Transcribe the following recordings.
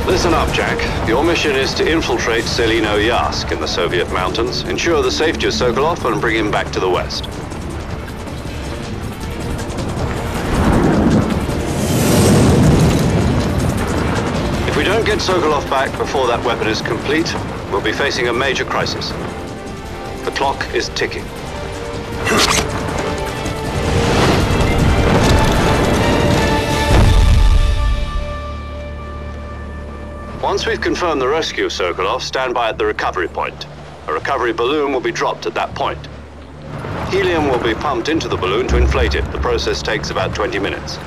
Listen up, Jack. Your mission is to infiltrate Selino Yask in the Soviet mountains, ensure the safety of Sokolov, and bring him back to the West. If we don't get Sokolov back before that weapon is complete, we'll be facing a major crisis. The clock is ticking. Once we've confirmed the rescue of Sokolov, stand by at the recovery point. A recovery balloon will be dropped at that point. Helium will be pumped into the balloon to inflate it. The process takes about 20 minutes.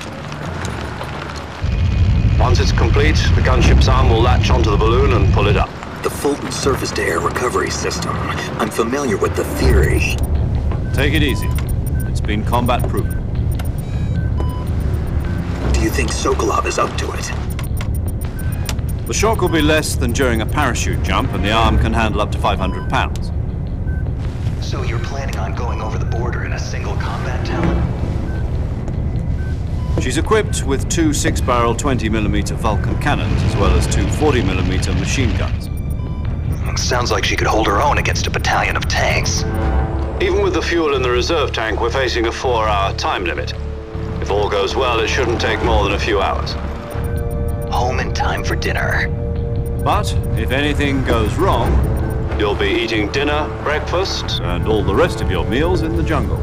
Once it's complete, the gunship's arm will latch onto the balloon and pull it up. The Fulton surface-to-air recovery system. I'm familiar with the theory. Take it easy. It's been combat-proven. Do you think Sokolov is up to it? The shock will be less than during a parachute jump, and the arm can handle up to 500 pounds. So you're planning on going over the border in a single combat talon? She's equipped with two 6-barrel 20mm Vulcan cannons, as well as two 40mm machine guns. Sounds like she could hold her own against a battalion of tanks. Even with the fuel in the reserve tank, we're facing a 4-hour time limit. If all goes well, it shouldn't take more than a few hours. Home in time for dinner. But if anything goes wrong, You'll be eating dinner, breakfast, and all the rest of your meals in the jungle.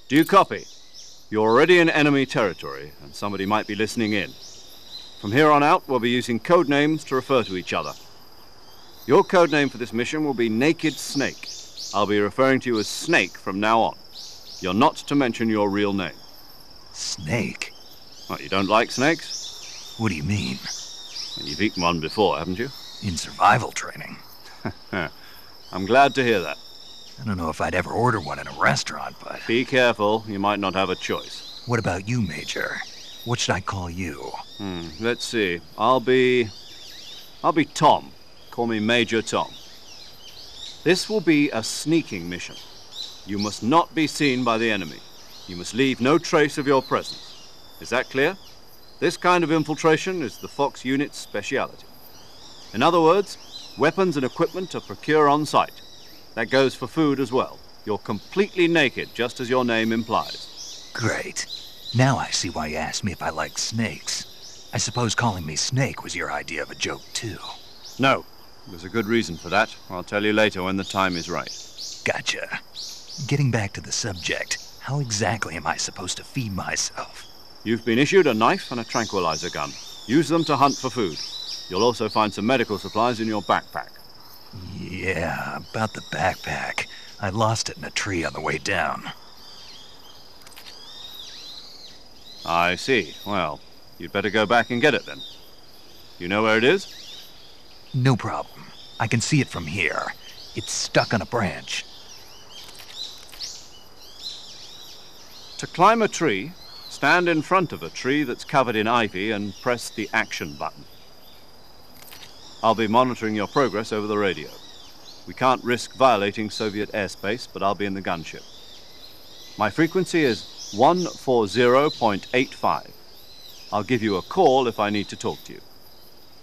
Do you copy? You're already in enemy territory, and somebody might be listening in. From here on out, we'll be using code names to refer to each other. Your code name for this mission will be Naked Snake. I'll be referring to you as Snake from now on. You're not to mention your real name. Snake? What, you don't like snakes? What do you mean? Well, you've eaten one before, haven't you? In survival training. I'm glad to hear that. I don't know if I'd ever order one in a restaurant, but... Be careful, you might not have a choice. What about you, Major? What should I call you? Let's see. I'll be Tom. Call me Major Tom. This will be a sneaking mission. You must not be seen by the enemy. You must leave no trace of your presence. Is that clear? This kind of infiltration is the Fox unit's speciality. In other words, weapons and equipment are procured on site. That goes for food as well. You're completely naked, just as your name implies. Great. Now I see why you asked me if I like snakes. I suppose calling me Snake was your idea of a joke, too. No. There's a good reason for that. I'll tell you later when the time is right. Gotcha. Getting back to the subject, how exactly am I supposed to feed myself? You've been issued a knife and a tranquilizer gun. Use them to hunt for food. You'll also find some medical supplies in your backpack. Yeah, about the backpack. I lost it in a tree on the way down. I see. Well, you'd better go back and get it then. You know where it is? No problem. I can see it from here. It's stuck on a branch. To climb a tree, stand in front of a tree that's covered in ivy and press the action button. I'll be monitoring your progress over the radio. We can't risk violating Soviet airspace, but I'll be in the gunship. My frequency is 140.85. I'll give you a call if I need to talk to you.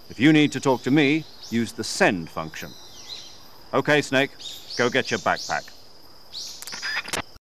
If you need to talk to me, use the send function. Okay, Snake, go get your backpack.